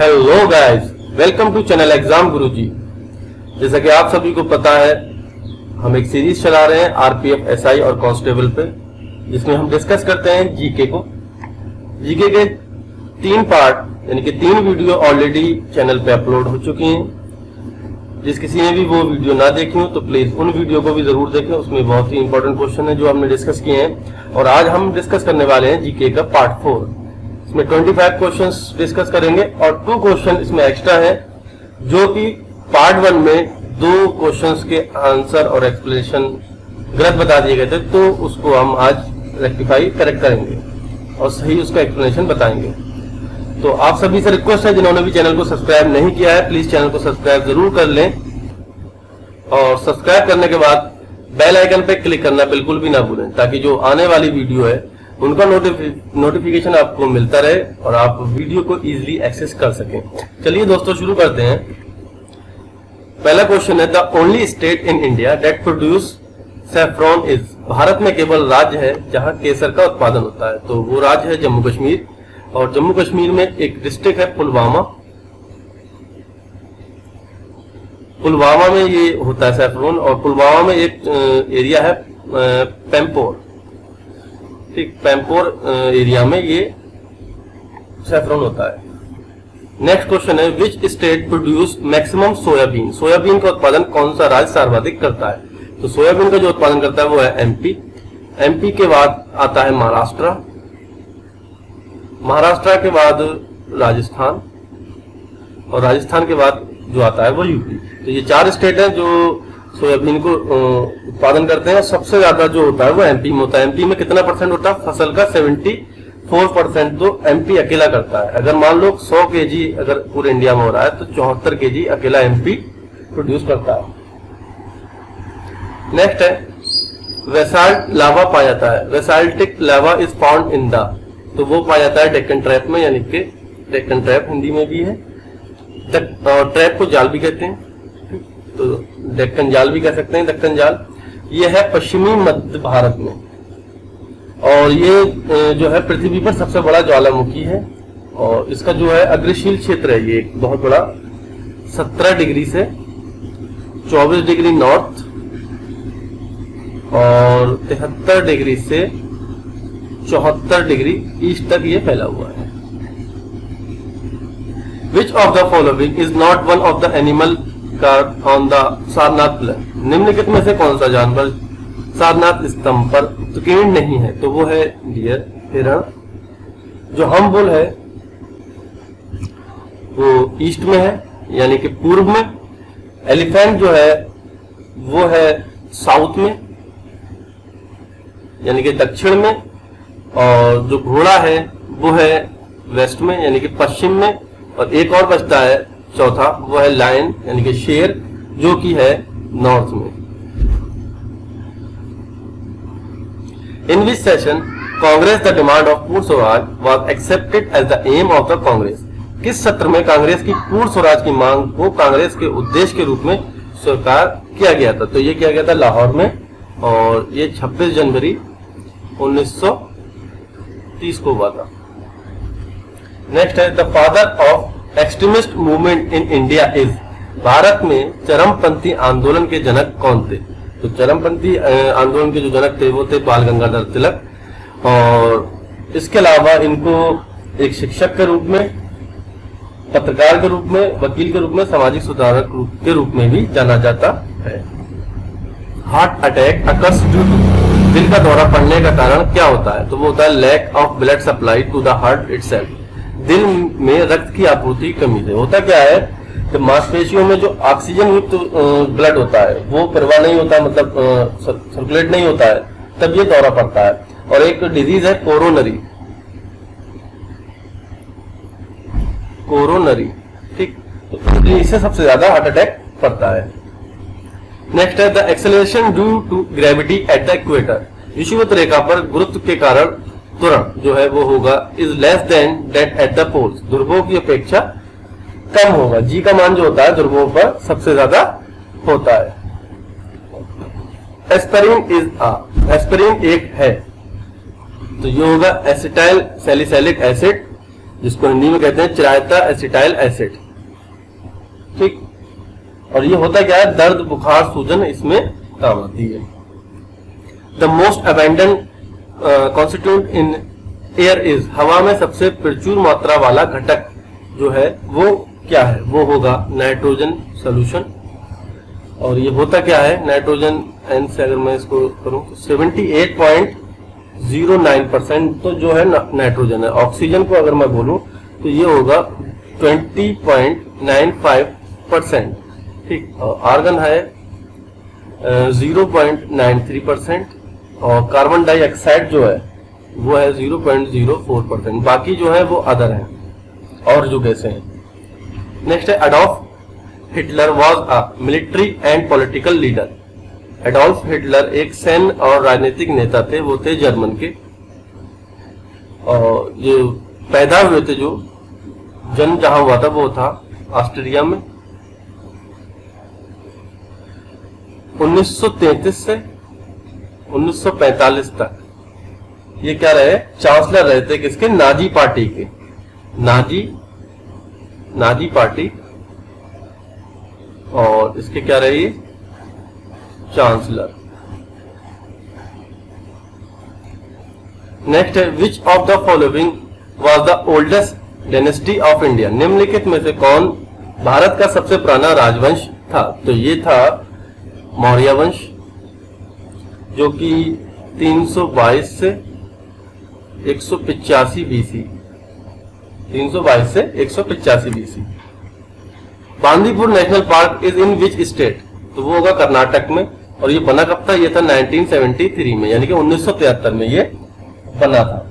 Hello guys, welcome to channel exam Guruji. जैसा कि आप सभी को पता है, हम एक सीरीज चला रहे हैं आरपीएफ, एसआई और कांस्टेबल पे, जिसमें हम डिस्कस करते हैं जीके को। जीके के 3 पार्ट यानी कि 3 वीडियो ऑलरेडी चैनल पे अपलोड हो चुकी हैं। जिस किसी ने भी वो वीडियो ना देखी हो तो प्लीज उन वीडियो को भी जरूर देखें। उसमें बहुत ही इंपॉर्टेंट क्वेश्चन है जो हमने डिस्कस किए हैं। और आज हम डिस्कस करने वाले हैं जीके का पार्ट 4। इसमें 25 क्वेश्चंस डिस्कस करेंगे और 2 क्वेश्चन इसमें एक्स्ट्रा है, जो कि पार्ट 1 में 2 क्वेश्चंस के आंसर और एक्सप्लेनेशन गलत बता दिए गए थे, तो उसको हम आज रेक्टिफाई करेक्ट करेंगे और सही उसका एक्सप्लेनेशन बताएंगे। तो आप सभी से रिक्वेस्ट है, जिन्होंने भी चैनल को सब्सक्राइब नहीं किया है, प्लीज चैनल को सब्सक्राइब जरूर कर लें और सब्सक्राइब करने के बाद बेल आइकन पे क्लिक करना बिल्कुल भी ना भूलें, ताकि जो आने वाली वीडियो है उनका नोटिफिकेशन आपको मिलता रहे और आप वीडियो को इजीली एक्सेस कर सकें। चलिए दोस्तों, शुरू करते हैं। पहला क्वेश्चन है, the only state in India that produce saffron is. Bharat में केवल राज्य है जहां केसर का उत्पादन होता है, तो वो राज्य है जम्मू कश्मीर। और जम्मू कश्मीर में एक डिस्ट्रिक्ट है पुलवामा। पुलवामा में ये होता है सैफ्रॉन। और पुलवामा में एक एरिया है पैम्पोर, ठीक, पैम्पोर एरिया में ये सैफ्रॉन होता है। नेक्स्ट क्वेश्चन है, which state produce maximum soybean. Soybean का उत्पादन कौन सा राज्य सर्वाधिक करता है? तो सोयाबीन का जो उत्पादन करता है वो है एमपी। एमपी के बाद आता है महाराष्ट्र, महाराष्ट्र के बाद राजस्थान, और राजस्थान के बाद जो आता है वो यूपी। तो ये 4 स्टेट हैं जो सोयाबीन को उत्पादन करते हैं। सबसे ज्यादा जो होता है वो एमपी में होता है। एमपी में कितना परसेंट होता है फसल का? 74% तो एमपी अकेला करता है। अगर मान लो 100 केजी अगर पूरे इंडिया में हो रहा है तो 74 केजी अकेला एमपी प्रोड्यूस करता है। नेक्स्ट है, वेसाल्ट लावा पाया जाता है। वेसाल्टिक लावा इज फाउंड इन द, तो वो पाया जाता है डेक्कन ट्रैप में, यानी कि डेक्कन ट्रैप हिंदी में भी है। ट्रैप को जाल भी कहते हैं, तो डेक्कन जाल भी कह सकते हैं, दक्कन जाल। ये है पश्चिमी मध्य भारत में, और ये जो है पृथ्वी पर सबसे बड़ा ज्वालामुखी है। और इसका जो है अग्रशील क्षेत्र है, ये एक बहुत बड़ा 17 डिग्री से 24 डिग्री नॉर्थ और 73 डिग्री से 74 डिग्री ईस्ट तक ये फैला हुआ है। Which of the following is not one of the animal on the Sarnath plain. निम्नलिखित में से कौन सा जानवर सारनाथ स्तंभ पर उत्कीर्ण नहीं है? तो वो है डियर, हिरण। जो हम्बुल है वो ईस्ट में है, यानी कि पूर्व में। एलिफेंट जो है वो है साउथ में, यानी कि दक्षिण में। और जो घोड़ा है वो है वेस्ट में, यानी कि पश्चिम में। और एक और बचता है चौथा, वो है लायन, यानी कि शेर, जो कि है नॉर्थ में। In which session Congress the demand of Purna Swaraj was accepted as the aim of the Congress. किस सत्र में कांग्रेस की पूर्ण स्वराज की मांग को कांग्रेस के उद्देश्य के रूप में स्वीकार किया गया था? तो ये किया गया था लाहौर में, और ये 26 जनवरी 1930 को हुआ था। नेक्स्ट है, the father of extremist movement in India is. Bharat में चरमपंथी आंदोलन के जनक कौन थे? तो चरमपंथी आंदोलन के जो जनक थे वो थे बाल गंगाधर तिलक। और इसके अलावा इनको एक शिक्षक के रूप में, पत्रकार के रूप में, वकील के रूप में, सामाजिक सुधारक के रूप में भी जाना जाता है। Heart attack occurs due to. दिल का दौरा पड़ने का कारण क्या होता है? तो वो होता है lack of blood supply to the heart itself. दिल में रक्त की आपूर्ति की कमी से होता क्या है कि मांसपेशियों में जो ऑक्सीजन युक्त ब्लड होता है वो प्रवाह नहीं होता, मतलब सर्कुलेट नहीं होता है, तब ये दौरा पड़ता है। और एक डिजीज है कोरोनरी, ठीक, तो इससे सबसे ज्यादा हार्ट अटैक पड़ता है। नेक्स्ट है, the acceleration due to gravity at the equator. विषुवत रेखा पर गुरुत्व के कारण त्वरण जो है वो होगा is less than that at the poles. ध्रुवों की अपेक्षा कम होगा। जी का मान जो होता है ध्रुवों पर सबसे ज्यादा होता है। एस्पिरिन एक है, तो ये होगा एसिटाइल सैलिसैलिक एसिड। जिसको हिंदी में कहते हैं चिरायता एसिटाइल एसिड। ठीक, और ये होता क्या है, दर्द, बुखार, सूजन इसमें काम आती है। The most abundant constituent in air is, हवा में सबसे प्रचुर मात्रा वाला घटक जो है वो क्या है, वो होगा नाइट्रोजन सॉल्यूशन। और ये होता क्या है, नाइट्रोजन एन से अगर मैं इसको करूं तो 78.09% तो जो है नाइट्रोजन है। ऑक्सीजन को अगर मैं बोलूं तो ये होगा 20.95%। ठीक, और आर्गन है 0.93% और कार्बन डाइऑक्साइड जो है वो है 0.04%। बाकी जो है वो अदर है और जो गैसें हैं। नेक्स्ट है Adolf Hitler was a military and political leader. Adolf Hitler एक सैन्य और राजनीतिक नेता थे, वो थे जर्मन के, और ये पैदा हुए थे, जो जन्म जहां हुआ था वो था ऑस्ट्रिया में। 1933 से 1945 तक ये क्या रहे, चांसलर रहे थे किसके, नाजी पार्टी के, नाजी पार्टी, और इसके क्या रहे, चांसलर। नेक्स्ट है which of the following was the oldest dynasty of India. निम्नलिखित में से कौन भारत का सबसे पुराना राजवंश था। तो ये था मौर्य वंश, जो कि 322 से 185 बीसी, 322 से 185 BC. Bandipur national park is in which state, तो वो होगा कर्नाटक में, और ये बना कब था, ये था 1973 में, यानी कि 1973 में ये बना था।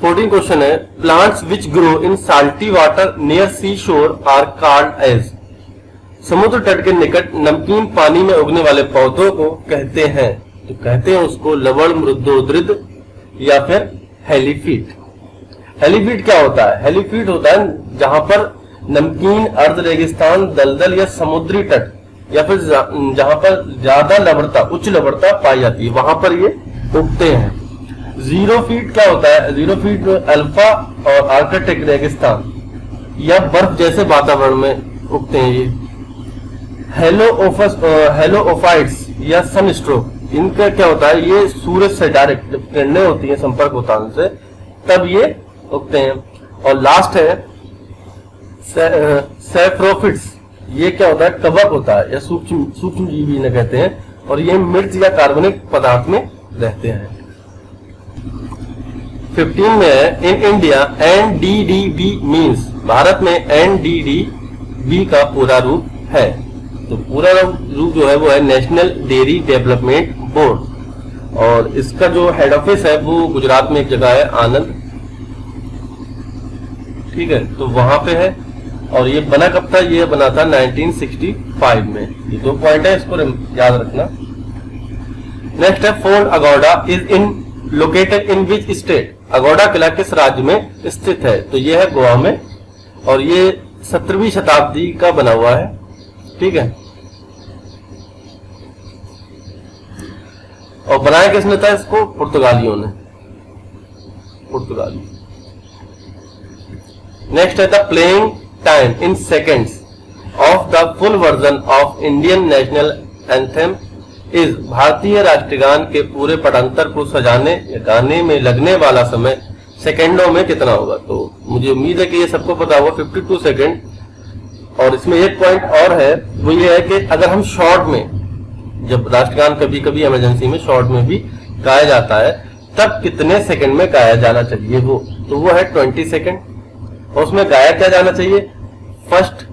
14 क्वेश्चन है plants which grow in salty water near sea shore are called as. समुद्र तट के निकट नमकीन पानी में उगने वाले पौधों को कहते हैं, तो कहते हैं उसको लवण, मृदोदृद या फिर हेलीफीट। हेलीफीट क्या होता है, हेलीफीट होता है जहां पर नमकीन अर्ध रेगिस्तान, दलदल या समुद्री तट या फिर जहां पर ज्यादा लवणता, उच्च लवणता पाई जाती है, वहां पर ये उगते हैं। जीरो फीट क्या होता है, जीरो फीट अल्फा और आर्कटिक रेगिस्तान या बर्फ जैसे वातावरण में उगते हैं। ये हेलोओफाइट्स या सनस्ट्रोक, इनका क्या होता है, ये सूरज से डायरेक्ट किरणें होती है संपर्क होता है उनसे, तब ये उगते हैं। और लास्ट है सैप्रोफिट्स, ये क्या होता है, कवक होता है या सूक्ष्म जीवी इन्हें कहते हैं, और ये मिर्च या कार्बनिक पदार्थ में रहते हैं। 15 में है in India NDDB means, Bharat में NDDB का पूरा रूप है, तो पूरा रूप जो है वो है नेशनल डेयरी डेवलपमेंट बोर्ड, और इसका जो हेड ऑफिस है वो गुजरात में एक जगह है आनंद। ठीक है, तो वहां पे है, और ये बना कब था, ये बना था 1965 में। ये 2 पॉइंट है, इसको याद रखना। नेक्स्ट है fort Aguada is in located in which state. Aguada किला किस राज्य में स्थित है, तो ये है गोवा में, और ये 17वीं शताब्दी का बना हुआ है। ठीक है, और बनाया किसने था इसको, पुर्तगालियों ने, पुर्तगाली। नेक्स्ट है the playing time in seconds of the full version of Indian national anthem is. भारतीय राष्ट्रगान के पूरे पटांतर को सजाने या गाने में लगने वाला समय सेकेंडों में कितना होगा। तो मुझे उम्मीद है कि ये सबको पता होगा, 52 सेकेंड। और इसमें एक पॉइंट और है, वो ये है कि अगर हम शॉर्ट में, जब राष्ट्रगान कभी कभी इमरजेंसी में शॉर्ट में भी गाया जाता है, तब कितने सेकंड में गाया जाना चाहिए वो, तो वो है 20 सेकंड। और उसमें गाया क्या जाना चाहिए, फर्स्ट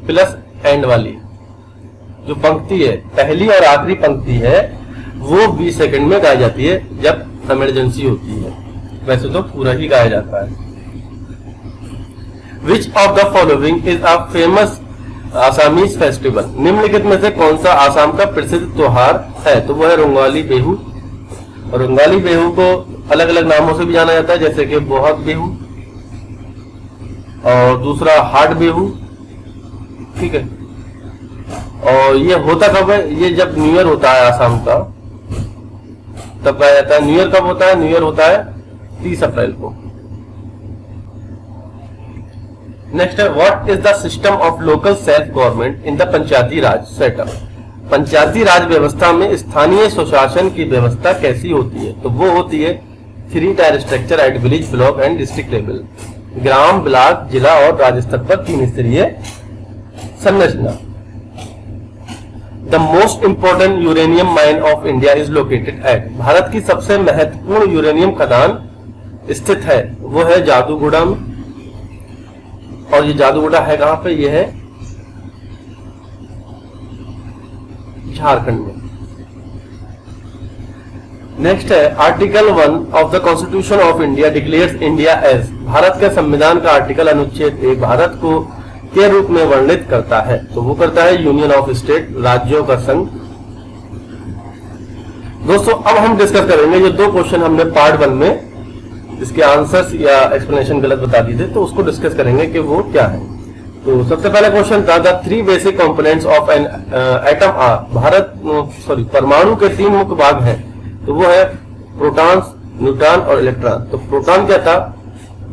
प्लस एंड वाली जो पंक्ति है, पहली और आखिरी पंक्ति है, वो 20 सेकंड में गाई जाती है जब इमरजेंसी होती है, वैसे तो पूरा ही गाया जाता है। Which of the following is a famous Assamese festival. निम्नलिखित में से कौन सा आसाम का प्रसिद्ध त्योहार है, तो वो है रोंगाली बिहू। और रोंगाली बिहू को अलग अलग नामों से भी जाना जाता है, जैसे कि बोहग बिहू और दूसरा हाट बिहू। ठीक है, और ये होता कब है, ये जब न्यू ईयर होता है आसाम का, तब गाया जाता है। न्यू ईयर कब होता है, न्यू ईयर होता है 30 अप्रैल को। नेक्स्ट है what is the system of local self government in the panchayati raj setup. Panchayati raj व्यवस्था में स्थानीय स्वशासन की व्यवस्था कैसी होती है? तो वो होती है 3 tyre structure at village, block and district level. Gram, block, जिला और राज्य स्तर पर 3 स्तरीय संरचना। The most important uranium mine of India is located at. Bharat की सबसे महत्वपूर्ण यूरेनियम खदान स्थित है वो है जादूगोड़ा में, और ये जादूगोड़ा है कहां पे? ये है झारखंड में। नेक्स्ट है article 1 of the constitution of India declares India as. Bharat के संविधान का आर्टिकल अनुच्छेद 1 भारत को के रूप में वर्णित करता है, तो वो करता है यूनियन ऑफ स्टेट, राज्यों का संघ। दोस्तों अब हम डिस्कस करेंगे ये 2 क्वेश्चन हमने पार्ट 1 में इसके आंसर्स या एक्सप्लेनेशन गलत बता दिए थे, तो उसको डिस्कस करेंगे कि वो क्या है। तो सबसे पहला क्वेश्चन था the 3 basic components of an atom are. परमाणु के 3 मुख्य भाग हैं, तो वो है प्रोटॉन्स, न्यूट्रॉन और इलेक्ट्रॉन। तो प्रोटॉन क्या था?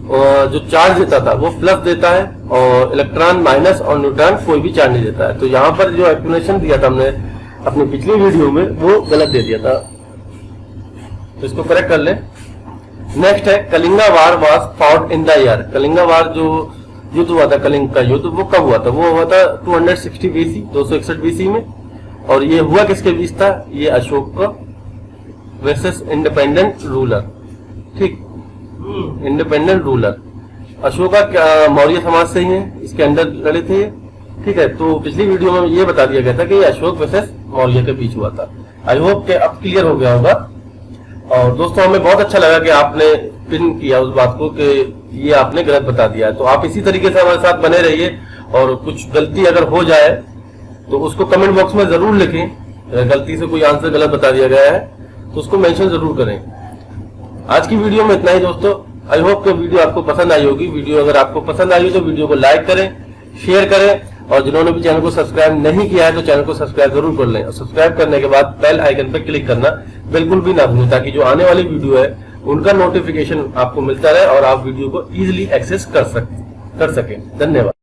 जो चार्ज देता था वो प्लस देता है, और इलेक्ट्रॉन माइनस, और न्यूट्रॉन कोई भी चार्ज नहीं देता है। तो यहाँ पर जो एक्सप्लेनेशन दिया था हमने अपनी पिछली वीडियो में वो गलत दे दिया था, तो इसको करेक्ट कर ले। नेक्स्ट है Kalinga war was fought in the year. Kalinga war जो युद्ध हुआ था, कलिंग का युद्ध, वो कब हुआ था? वो हुआ था 260 BC, 261 BC में। और ये हुआ किसके बीच था? ये अशोक का वर्सेस इंडिपेंडेंट रूलर। ठीक, इंडिपेंडेंट रूलर अशोका मौर्य समाज से ही है, इसके अंदर लड़े थे। ठीक है, तो पिछली वीडियो में ये बता दिया गया था कि ये अशोक वर्सेस मौर्य के बीच हुआ था। आई होप कि अब क्लियर हो गया होगा। और दोस्तों हमें बहुत अच्छा लगा कि आपने पिन किया उस बात को कि ये आपने गलत बता दिया है। तो आप इसी तरीके से हमारे साथ बने रहिए, और कुछ गलती अगर हो जाए तो उसको कमेंट बॉक्स में जरूर लिखें। गलती से कोई आंसर गलत बता दिया गया है तो उसको मेंशन जरूर करें। आज की वीडियो में इतना ही दोस्तों। आई होप कि वीडियो आपको पसंद आई होगी। वीडियो अगर आपको पसंद आई हो तो वीडियो को लाइक करें, शेयर करें, और जिन्होंने भी चैनल को सब्सक्राइब नहीं किया है तो चैनल को सब्सक्राइब जरूर कर लें। और सब्सक्राइब करने के बाद बेल आइकन पर क्लिक करना बिल्कुल भी ना भूलें, ताकि जो आने वाली वीडियो है उनका नोटिफिकेशन आपको मिलता रहे और आप वीडियो को इजीली एक्सेस कर सकें। धन्यवाद।